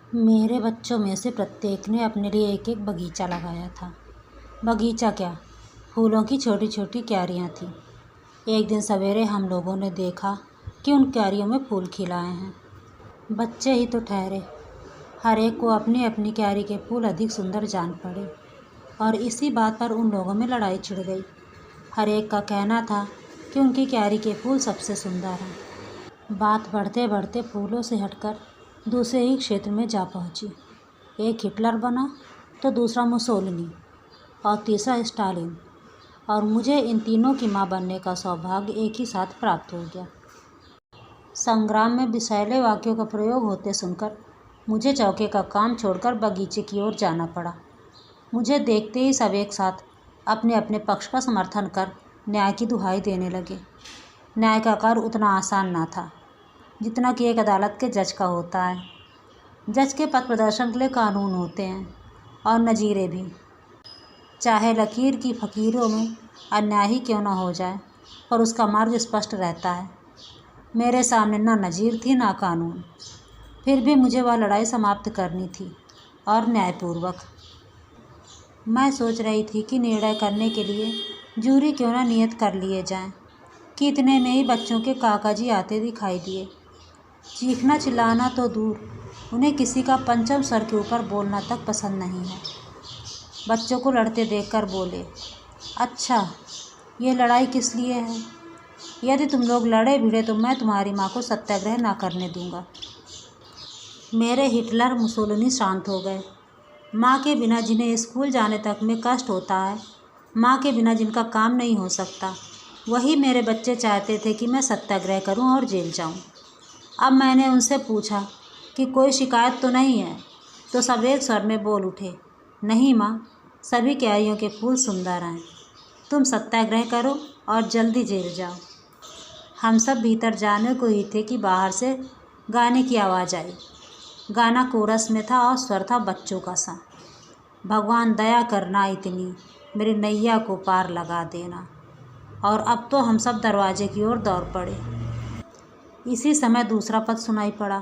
मेरे बच्चों में से प्रत्येक ने अपने लिए एक एक बगीचा लगाया था। बगीचा क्या, फूलों की छोटी छोटी क्यारियाँ थीं। एक दिन सवेरे हम लोगों ने देखा कि उन क्यारियों में फूल खिलाए हैं। बच्चे ही तो ठहरे, हर एक को अपनी अपनी क्यारी के फूल अधिक सुंदर जान पड़े और इसी बात पर उन लोगों में लड़ाई छिड़ गई। हर एक का कहना था कि उनकी क्यारी के फूल सबसे सुंदर हैं। बात बढ़ते बढ़ते फूलों से हटकर दूसरे ही क्षेत्र में जा पहुंची। एक हिटलर बना तो दूसरा मुसोलिनी और तीसरा स्टालिन, और मुझे इन तीनों की मां बनने का सौभाग्य एक ही साथ प्राप्त हो गया। संग्राम में विषैले वाक्यों का प्रयोग होते सुनकर मुझे चौके का काम छोड़कर बगीचे की ओर जाना पड़ा। मुझे देखते ही सब एक साथ अपने अपने पक्ष का समर्थन कर न्याय की दुहाई देने लगे। न्याय का कार्य उतना आसान ना था जितना कि एक अदालत के जज का होता है। जज के पथ प्रदर्शन के लिए कानून होते हैं और नज़ीरे भी। चाहे लकीर की फ़कीरों में अन्याय ही क्यों ना हो जाए, पर उसका मार्ग स्पष्ट रहता है। मेरे सामने ना नज़ीर थी ना कानून, फिर भी मुझे वह लड़ाई समाप्त करनी थी और न्यायपूर्वक। मैं सोच रही थी कि निर्णय करने के लिए जूरी क्यों ना नियत कर लिए जाएं, कि इतने में ही बच्चों के काकाजी आते दिखाई दिए। चीखना चिल्लाना तो दूर, उन्हें किसी का पंचम स्वर के ऊपर बोलना तक पसंद नहीं है। बच्चों को लड़ते देखकर बोले, अच्छा, ये लड़ाई किस लिए है? यदि तुम लोग लड़े भिड़े तो मैं तुम्हारी माँ को सत्याग्रह ना करने दूंगा। मेरे हिटलर मुसोलिनी शांत हो गए। माँ के बिना जिन्हें स्कूल जाने तक में कष्ट होता है, माँ के बिना जिनका काम नहीं हो सकता, वही मेरे बच्चे चाहते थे कि मैं सत्याग्रह करूं और जेल जाऊं। अब मैंने उनसे पूछा कि कोई शिकायत तो नहीं है, तो सब एक स्वर में बोल उठे, नहीं माँ, सभी क्यारियों के फूल सुंदर हैं। तुम सत्याग्रह करो और जल्दी जेल जाओ। हम सब भीतर जाने को ही थे कि बाहर से गाने की आवाज़ आई। गाना कोरस में था और स्वर था बच्चों का सा। भगवान दया करना इतनी, मेरी नैया को पार लगा देना। और अब तो हम सब दरवाजे की ओर दौड़ पड़े। इसी समय दूसरा पद सुनाई पड़ा,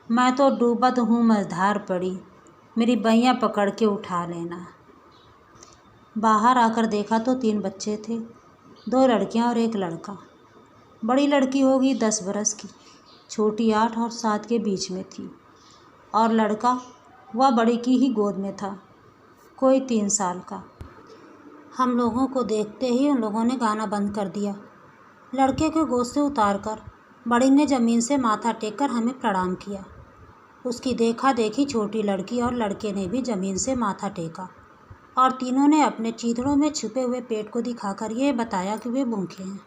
मैं तो डूबत हूँ मझधार पड़ी, मेरी बइयाँ पकड़ के उठा लेना। बाहर आकर देखा तो 3 बच्चे थे, 2 लड़कियाँ और 1 लड़का। बड़ी लड़की होगी 10 बरस की, छोटी 8 और 7 के बीच में थी, और लड़का वह बड़ी की ही गोद में था, कोई 3 साल का। हम लोगों को देखते ही उन लोगों ने गाना बंद कर दिया। लड़के को गोद से उतारकर बड़ी ने ज़मीन से माथा टेककर हमें प्रणाम किया। उसकी देखा देखी छोटी लड़की और लड़के ने भी ज़मीन से माथा टेका और तीनों ने अपने चीथड़ों में छुपे हुए पेट को दिखाकर ये बताया कि वे भूखे हैं।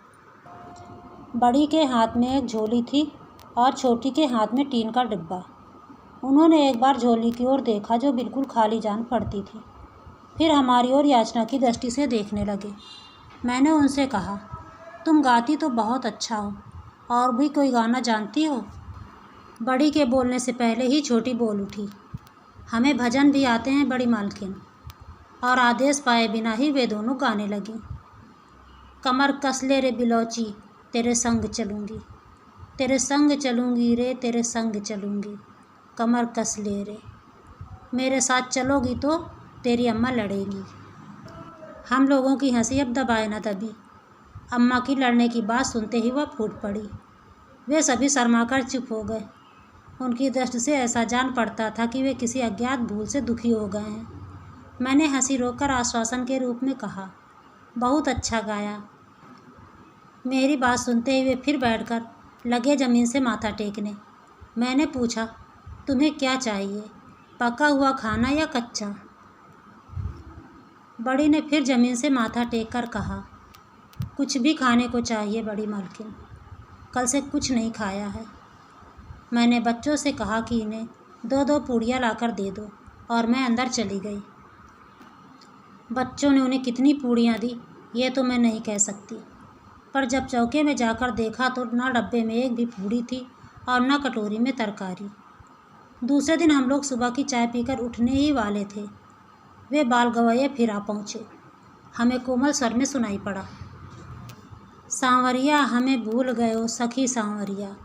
बड़ी के हाथ में एक झोली थी और छोटी के हाथ में टीन का डिब्बा। उन्होंने एक बार झोली की ओर देखा जो बिल्कुल खाली जान पड़ती थी, फिर हमारी ओर याचना की दृष्टि से देखने लगे। मैंने उनसे कहा, तुम गाती तो बहुत अच्छा हो, और भी कोई गाना जानती हो? बड़ी के बोलने से पहले ही छोटी बोल उठी, हमें भजन भी आते हैं बड़ी मालकिन। और आदेश पाए बिना ही वे दोनों गाने लगी। कमर कस ले रे बिलौची, तेरे संग चलूँगी, तेरे संग चलूँगी रे, तेरे संग चलूँगी, कमर कस ले रे, मेरे साथ चलोगी तो तेरी अम्मा लड़ेगी। हम लोगों की हंसी अब दबाए न दबी। अम्मा की लड़ने की बात सुनते ही वह फूट पड़ी। वे सभी शर्माकर चुप हो गए। उनकी दृष्टि से ऐसा जान पड़ता था कि वे किसी अज्ञात भूल से दुखी हो गए हैं। मैंने हंसी रोककर आश्वासन के रूप में कहा, बहुत अच्छा गाया। मेरी बात सुनते ही वे फिर बैठकर लगे ज़मीन से माथा टेकने। मैंने पूछा, तुम्हें क्या चाहिए, पका हुआ खाना या कच्चा? बड़ी ने फिर ज़मीन से माथा टेककर कहा, कुछ भी खाने को चाहिए बड़ी मालकिन, कल से कुछ नहीं खाया है। मैंने बच्चों से कहा कि इन्हें 2-2 पूड़ियाँ लाकर दे दो, और मैं अंदर चली गई। बच्चों ने उन्हें कितनी पूड़ियाँ दी ये तो मैं नहीं कह सकती, पर जब चौके में जाकर देखा तो ना डब्बे में एक भी पूड़ी थी और ना कटोरी में तरकारी। दूसरे दिन हम लोग सुबह की चाय पीकर उठने ही वाले थे, वे बाल गवैये फिर आ पहुँचे। हमें कोमल स्वर में सुनाई पड़ा, सांवरिया हमें भूल गए हो सखी सांवरिया,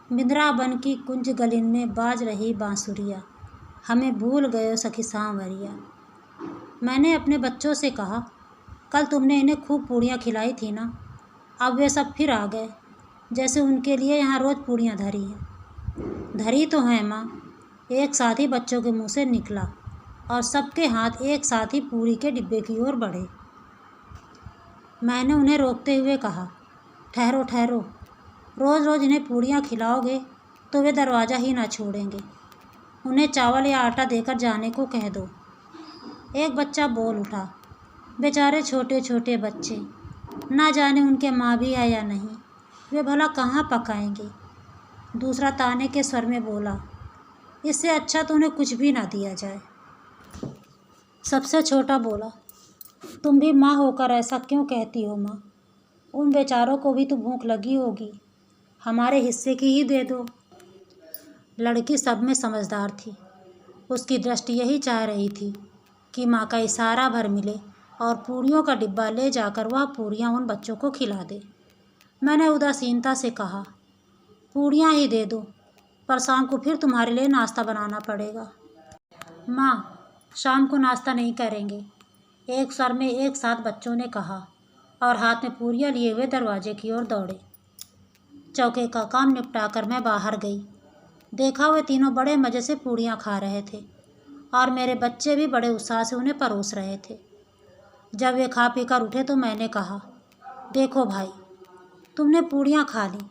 बिंद्रावन की कुंज गलिन में बाज रही बांसुरिया, हमें भूल गए सखी सांवरिया। मैंने अपने बच्चों से कहा, कल तुमने इन्हें खूब पूड़ियाँ खिलाई थी ना, अब वे सब फिर आ गए, जैसे उनके लिए यहाँ रोज़ पूड़ियाँ धरी हैं। धरी तो हैं माँ, एक साथ ही बच्चों के मुंह से निकला और सबके हाथ एक साथ ही पूड़ी के डिब्बे की ओर बढ़े। मैंने उन्हें रोकते हुए कहा, ठहरो ठहरो, रोज़ रोज़ इन्हें पूड़ियाँ खिलाओगे तो वे दरवाज़ा ही ना छोड़ेंगे। उन्हें चावल या आटा देकर जाने को कह दो। एक बच्चा बोल उठा, बेचारे छोटे छोटे बच्चे, ना जाने उनके माँ भी है या नहीं, वे भला कहाँ पकाएंगे। दूसरा ताने के स्वर में बोला, इससे अच्छा तो उन्हें कुछ भी ना दिया जाए। सबसे छोटा बोला, तुम भी माँ होकर ऐसा क्यों कहती हो माँ, उन बेचारों को भी तो भूख लगी होगी, हमारे हिस्से की ही दे दो। लड़की सब में समझदार थी, उसकी दृष्टि यही चाह रही थी कि माँ का इशारा भर मिले और पूड़ियों का डिब्बा ले जाकर वह पूड़ियाँ उन बच्चों को खिला दे। मैंने उदासीनता से कहा, पूड़ियाँ ही दे दो, पर शाम को फिर तुम्हारे लिए नाश्ता बनाना पड़ेगा। माँ, शाम को नाश्ता नहीं करेंगे, एक स्वर में एक साथ बच्चों ने कहा और हाथ में पूड़ियाँ लिए हुए दरवाजे की ओर दौड़े। चौके का काम निपटाकर मैं बाहर गई। देखा वे तीनों बड़े मज़े से पूड़ियाँ खा रहे थे और मेरे बच्चे भी बड़े उत्साह से उन्हें परोस रहे थे। जब वे खा पी कर उठे तो मैंने कहा, देखो भाई, तुमने पूड़ियाँ खा ली,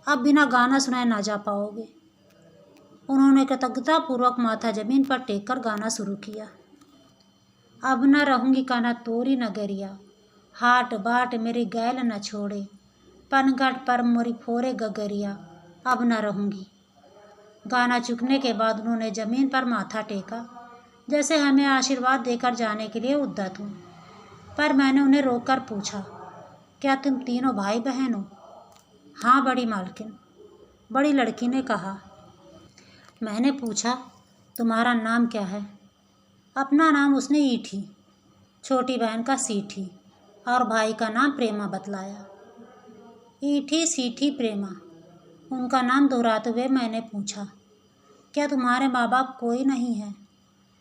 अब बिना गाना सुनाए ना जा पाओगे। उन्होंने कृतज्ञतापूर्वक माथा जमीन पर टेक कर गाना शुरू किया। अब न रहूँगी काना तोरी नगरिया, हाट बाट मेरी गैल न छोड़े, पनघट पर मोरी फोरे गगरिया, अब न रहूँगी। गाना चुकने के बाद उन्होंने ज़मीन पर माथा टेका, जैसे हमें आशीर्वाद देकर जाने के लिए उद्यत हूँ। पर मैंने उन्हें रोककर पूछा, क्या तुम तीनों भाई बहन हो? हाँ बड़ी मालकिन, बड़ी लड़की ने कहा। मैंने पूछा, तुम्हारा नाम क्या है? अपना नाम उसने ईठी, छोटी बहन का सीठी और भाई का नाम प्रेमा बतलाया। ईठी सीठी प्रेमा, उनका नाम दोहराते हुए मैंने पूछा, क्या तुम्हारे माँ बाप कोई नहीं है?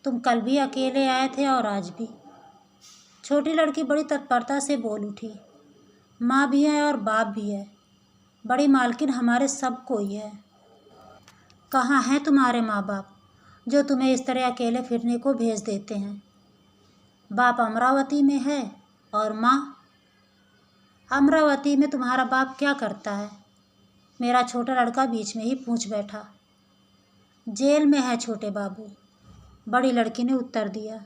तुम कल भी अकेले आए थे और आज भी। छोटी लड़की बड़ी तत्परता से बोल उठी, माँ भी है और बाप भी है, बड़ी मालकिन हमारे सब कोई है। कहाँ हैं तुम्हारे माँ बाप जो तुम्हें इस तरह अकेले फिरने को भेज देते हैं? बाप अमरावती में है और माँ? अमरावती में तुम्हारा बाप क्या करता है? मेरा छोटा लड़का बीच में ही पूछ बैठा। जेल में है छोटे बाबू, बड़ी लड़की ने उत्तर दिया।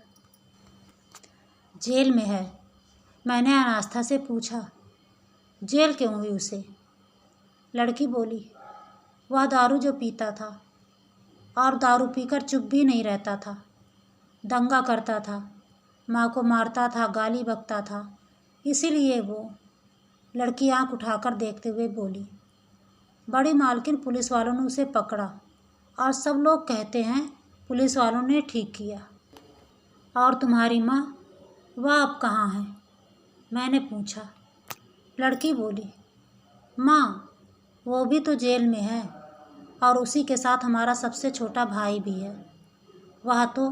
जेल में है? मैंने अनास्था से पूछा, जेल क्यों हुई उसे? लड़की बोली, वह दारू जो पीता था और दारू पीकर चुप भी नहीं रहता था, दंगा करता था, माँ को मारता था, गाली बकता था, इसीलिए वो। लड़की आंख उठाकर देखते हुए बोली, बड़ी मालकिन पुलिस वालों ने उसे पकड़ा और सब लोग कहते हैं पुलिस वालों ने ठीक किया। और तुम्हारी माँ, वह अब कहाँ है? मैंने पूछा। लड़की बोली, माँ, वो भी तो जेल में है और उसी के साथ हमारा सबसे छोटा भाई भी है। वह तो।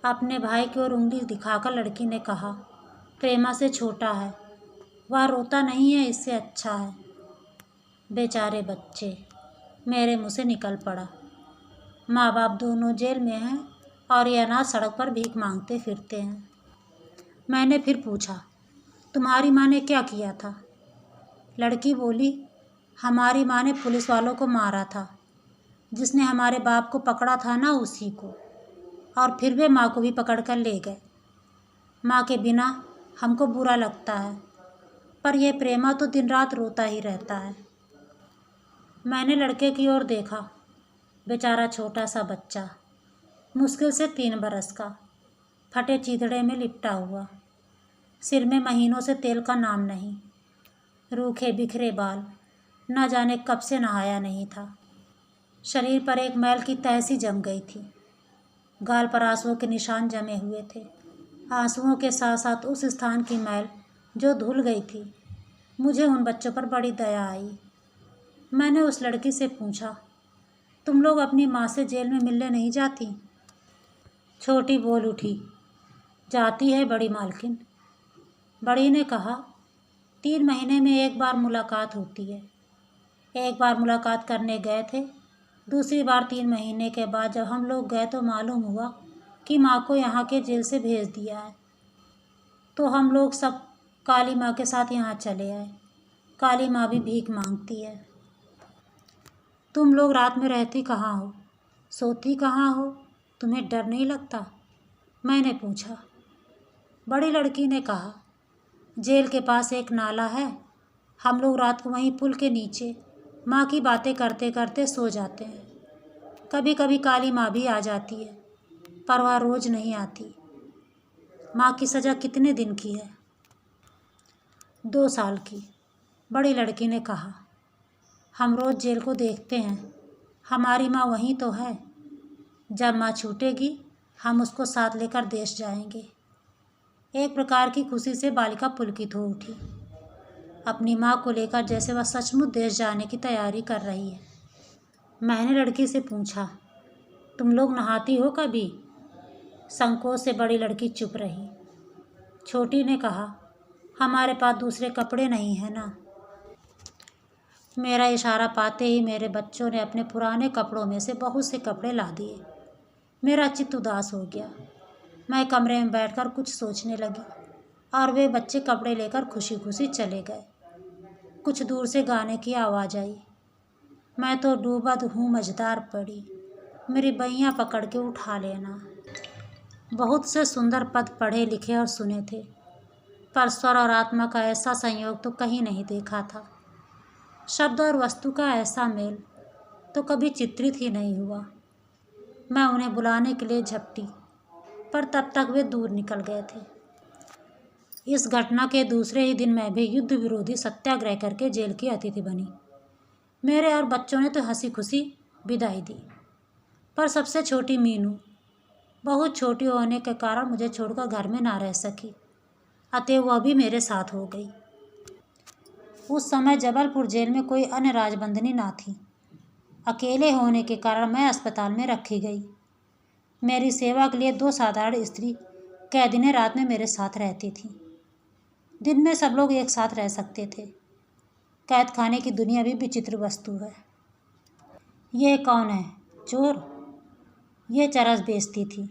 अपने भाई की ओर उंगली दिखाकर लड़की ने कहा, प्रेमा से छोटा है, वह रोता नहीं है, इससे अच्छा है। बेचारे बच्चे, मेरे मुँह से निकल पड़ा। माँ बाप दोनों जेल में हैं और ये अनाथ सड़क पर भीख मांगते फिरते हैं। मैंने फिर पूछा, तुम्हारी माँ ने क्या किया था? लड़की बोली, हमारी माँ ने पुलिस वालों को मारा था, जिसने हमारे बाप को पकड़ा था ना, उसी को। और फिर वे माँ को भी पकड़ कर ले गए। माँ के बिना हमको बुरा लगता है, पर यह प्रेमा तो दिन रात रोता ही रहता है। मैंने लड़के की ओर देखा। बेचारा छोटा सा बच्चा, मुश्किल से 3 बरस का, फटे चीथड़े में लिपटा हुआ, सिर में महीनों से तेल का नाम नहीं, रूखे बिखरे बाल, न जाने कब से नहाया नहीं था। शरीर पर एक मैल की तह सी जम गई थी, गाल पर आंसुओं के निशान जमे हुए थे। आंसुओं के साथ साथ उस स्थान की मैल जो धुल गई थी। मुझे उन बच्चों पर बड़ी दया आई। मैंने उस लड़की से पूछा, तुम लोग अपनी माँ से जेल में मिलने नहीं जाती? छोटी बोल उठी, जाती है बड़ी मालकिन। बड़ी ने कहा, 3 महीने में एक बार मुलाकात होती है। एक बार मुलाकात करने गए थे, दूसरी बार 3 महीने के बाद जब हम लोग गए तो मालूम हुआ कि माँ को यहाँ के जेल से भेज दिया है। तो हम लोग सब काली माँ के साथ यहाँ चले आए। काली माँ भी भीख मांगती है। तुम लोग रात में रहती कहाँ हो, सोती कहाँ हो, तुम्हें डर नहीं लगता? मैंने पूछा। बड़ी लड़की ने कहा, जेल के पास एक नाला है, हम लोग रात को वहीं पुल के नीचे माँ की बातें करते करते सो जाते हैं। कभी कभी काली माँ भी आ जाती है, पर वह रोज़ नहीं आती। माँ की सज़ा कितने दिन की है? 2 साल की। बड़ी लड़की ने कहा, हम रोज़ जेल को देखते हैं, हमारी माँ वहीं तो है। जब माँ छूटेगी हम उसको साथ लेकर देश जाएंगे। एक प्रकार की खुशी से बालिका पुलकित हो उठी, अपनी माँ को लेकर जैसे वह सचमुच देश जाने की तैयारी कर रही है। मैंने लड़की से पूछा, तुम लोग नहाती हो कभी? संकोच से बड़ी लड़की चुप रही। छोटी ने कहा, हमारे पास दूसरे कपड़े नहीं हैं ना। मेरा इशारा पाते ही मेरे बच्चों ने अपने पुराने कपड़ों में से बहुत से कपड़े ला दिए। मेरा चित्त उदास हो गया। मैं कमरे में बैठकर कुछ सोचने लगी और वे बच्चे कपड़े लेकर खुशी खुशी चले गए। कुछ दूर से गाने की आवाज़ आई। मैं तो डूबा हूँ मझधार पड़ी, मेरी बइयाँ पकड़ के उठा लेना। बहुत से सुंदर पद पढ़े लिखे और सुने थे, पर स्वर और आत्मा का ऐसा संयोग तो कहीं नहीं देखा था। शब्द और वस्तु का ऐसा मेल तो कभी चित्रित ही नहीं हुआ। मैं उन्हें बुलाने के लिए झपटी, पर तब तक वे दूर निकल गए थे। इस घटना के दूसरे ही दिन मैं भी युद्ध विरोधी सत्याग्रह करके जेल की अतिथि बनी। मेरे और बच्चों ने तो हंसी खुशी विदाई दी, पर सबसे छोटी मीनू बहुत छोटी होने के कारण मुझे छोड़कर घर में ना रह सकी, अतः वह भी मेरे साथ हो गई। उस समय जबलपुर जेल में कोई अन्य राजबंदनी ना थी। अकेले होने के कारण मैं अस्पताल में रखी गई। मेरी सेवा के लिए 2 साधारण स्त्री कैदिनें रात में मेरे साथ रहती थीं। दिन में सब लोग एक साथ रह सकते थे। कैद खाने की दुनिया भी विचित्र वस्तु है। ये कौन है? चोर? ये चरस बेचती थी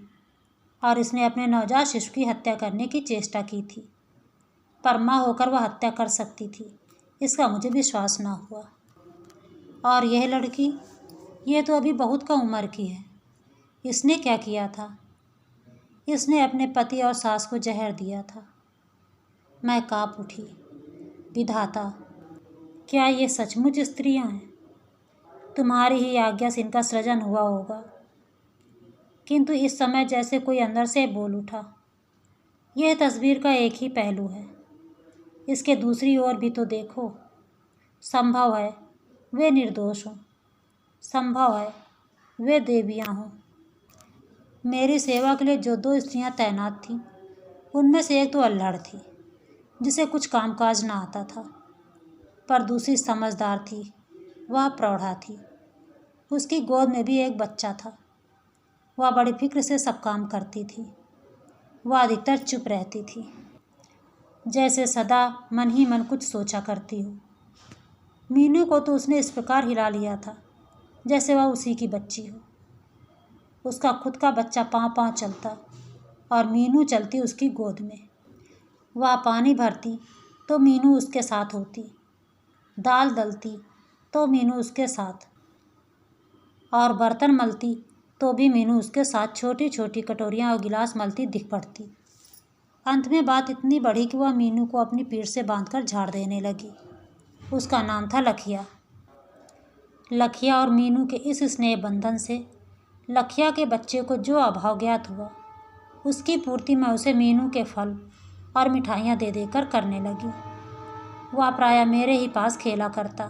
और इसने अपने नवजात शिशु की हत्या करने की चेष्टा की थी, पर माँ होकर वह हत्या कर सकती थी, इसका मुझे विश्वास न हुआ। और यह लड़की, ये तो अभी बहुत कम उम्र की है, इसने क्या किया था? इसने अपने पति और सास को जहर दिया था। मैं काँप उठी। विधाता, क्या ये सचमुच स्त्रियां हैं? तुम्हारी ही आज्ञा से इनका सृजन हुआ होगा। किंतु इस समय जैसे कोई अंदर से बोल उठा, यह तस्वीर का एक ही पहलू है, इसके दूसरी ओर भी तो देखो। संभव है वे निर्दोष हों, संभव है वे देवियां हों। मेरी सेवा के लिए जो 2 स्त्रियां तैनात थीं, उनमें से एक तो अल्हड़ थी, जिसे कुछ कामकाज ना आता था, पर दूसरी समझदार थी, वह प्रौढ़ा थी। उसकी गोद में भी एक बच्चा था। वह बड़ी फिक्र से सब काम करती थी। वह अधिकतर चुप रहती थी, जैसे सदा मन ही मन कुछ सोचा करती हो। मीनू को तो उसने इस प्रकार हिला लिया था जैसे वह उसी की बच्ची हो। उसका खुद का बच्चा पाँव पाँव चलता और मीनू चलती उसकी गोद में। वह पानी भरती तो मीनू उसके साथ होती, दाल दलती तो मीनू उसके साथ, और बर्तन मलती तो भी मीनू उसके साथ छोटी छोटी कटोरियाँ और गिलास मलती दिख पड़ती। अंत में बात इतनी बढ़ी कि वह मीनू को अपनी पीठ से बांधकर झाड़ देने लगी। उसका नाम था लखिया। लखिया और मीनू के इस स्नेह बंधन से लखिया के बच्चे को जो अभाव ज्ञात हुआ, उसकी पूर्ति मैं उसे मीनू के फल और मिठाइयाँ दे देकर करने लगी। वह प्रायः मेरे ही पास खेला करता।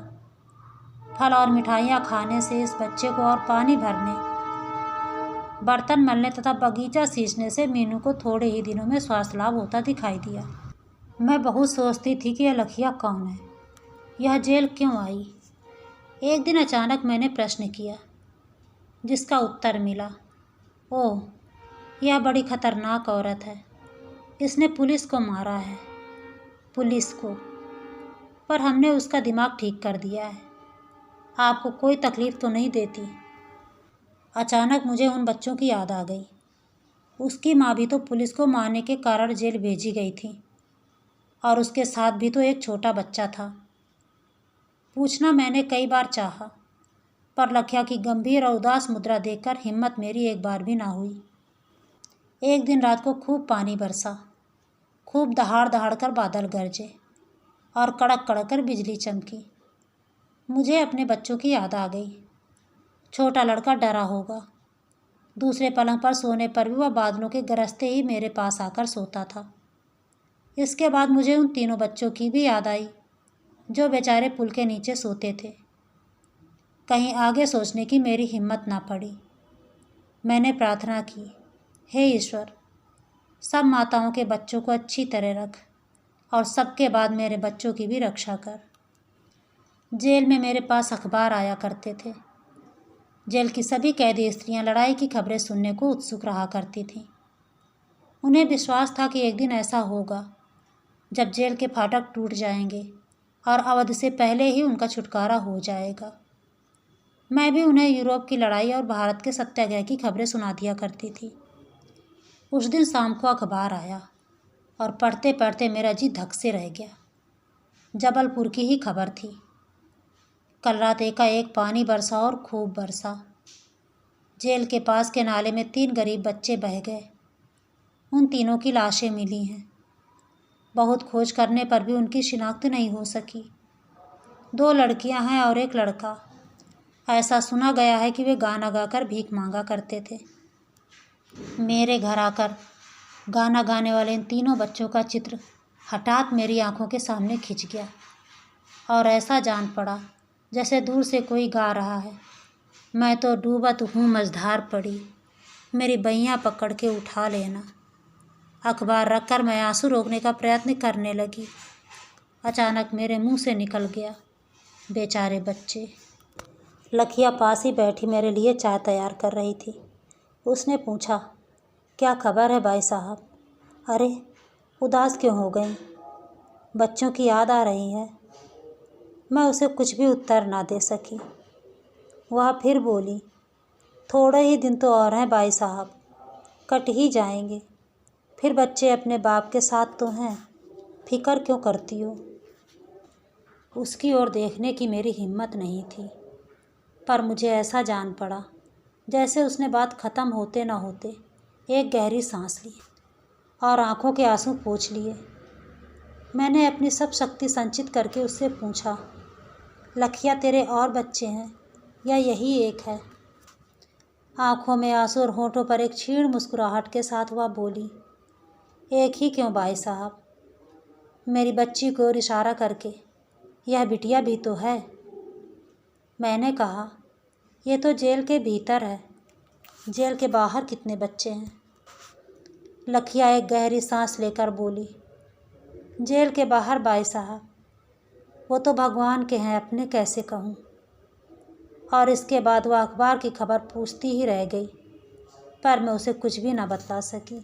फल और मिठाइयाँ खाने से इस बच्चे को और पानी भरने, बर्तन मलने तथा बगीचा सींचने से मीनू को थोड़े ही दिनों में स्वास्थ्य लाभ होता दिखाई दिया। मैं बहुत सोचती थी कि यह लखिया कौन है, यह जेल क्यों आई, एक दिन अचानक मैंने प्रश्न किया, जिसका उत्तर मिला, ओह, यह बड़ी खतरनाक औरत है। इसने पुलिस को मारा है। पुलिस को? पर हमने उसका दिमाग ठीक कर दिया है। आपको कोई तकलीफ तो नहीं देती? अचानक मुझे उन बच्चों की याद आ गई। उसकी माँ भी तो पुलिस को मारने के कारण जेल भेजी गई थी, और उसके साथ भी तो एक छोटा बच्चा था। पूछना मैंने कई बार चाहा, पर लखिया की गंभीर और उदास मुद्रा देखकर हिम्मत मेरी एक बार भी ना हुई। एक दिन रात को खूब पानी बरसा, खूब दहाड़ दहाड़ कर बादल गरजे और कड़क कड़क कर बिजली चमकी। मुझे अपने बच्चों की याद आ गई। छोटा लड़का डरा होगा। दूसरे पलंग पर सोने पर भी वह बादलों के गरजते ही मेरे पास आकर सोता था। इसके बाद मुझे उन तीनों बच्चों की भी याद आई, जो बेचारे पुल के नीचे सोते थे। कहीं आगे सोचने की मेरी हिम्मत ना पड़ी। मैंने प्रार्थना की, हे ईश्वर, सब माताओं के बच्चों को अच्छी तरह रख और सबके बाद मेरे बच्चों की भी रक्षा कर। जेल में मेरे पास अखबार आया करते थे। जेल की सभी कैदी स्त्रियां लड़ाई की खबरें सुनने को उत्सुक रहा करती थीं। उन्हें विश्वास था कि एक दिन ऐसा होगा जब जेल के फाटक टूट जाएंगे और अवध से पहले ही उनका छुटकारा हो जाएगा। मैं भी उन्हें यूरोप की लड़ाई और भारत के सत्याग्रह की खबरें सुना दिया करती थी। उस दिन शाम को अखबार आया और पढ़ते पढ़ते मेरा जी धक से रह गया। जबलपुर की ही खबर थी। कल रात एकाएक पानी बरसा और खूब बरसा। जेल के पास के नाले में 3 गरीब बच्चे बह गए। उन तीनों की लाशें मिली हैं। बहुत खोज करने पर भी उनकी शिनाख्त नहीं हो सकी। 2 लड़कियां हैं और 1 लड़का। ऐसा सुना गया है कि वे गाना गाकर भीख मांगा करते थे। मेरे घर आकर गाना गाने वाले इन तीनों बच्चों का चित्र हठात मेरी आंखों के सामने खिंच गया और ऐसा जान पड़ा जैसे दूर से कोई गा रहा है। मैं तो डूबत हूँ मझधार पड़ी, मेरी बइयाँ पकड़ के उठा लेना। अखबार रखकर मैं आंसू रोकने का प्रयत्न करने लगी। अचानक मेरे मुंह से निकल गया, बेचारे बच्चे। लखिया पास ही बैठी मेरे लिए चाय तैयार कर रही थी। उसने पूछा, क्या खबर है भाई साहब? अरे, उदास क्यों हो गई? बच्चों की याद आ रही है। मैं उसे कुछ भी उत्तर ना दे सकी। वह फिर बोली, थोड़े ही दिन तो और हैं भाई साहब, कट ही जाएंगे। फिर बच्चे अपने बाप के साथ तो हैं, फिक्र क्यों करती हो? उसकी ओर देखने की मेरी हिम्मत नहीं थी, पर मुझे ऐसा जान पड़ा जैसे उसने बात ख़त्म होते न होते एक गहरी सांस ली और आंखों के आंसू पोंछ लिए। मैंने अपनी सब शक्ति संचित करके उससे पूछा, लखिया, तेरे और बच्चे हैं या यही एक है? आंखों में आंसू और होठों पर एक क्षीण मुस्कुराहट के साथ वह बोली, एक ही क्यों भाई साहब? मेरी बच्ची को ओर इशारा करके, यह बिटिया भी तो है। मैंने कहा, ये तो जेल के भीतर है, जेल के बाहर कितने बच्चे हैं? लखिया एक गहरी सांस लेकर बोली, जेल के बाहर भाई साहब, वो तो भगवान के हैं, अपने कैसे कहूँ। और इसके बाद वह अखबार की खबर पूछती ही रह गई, पर मैं उसे कुछ भी ना बता सकी।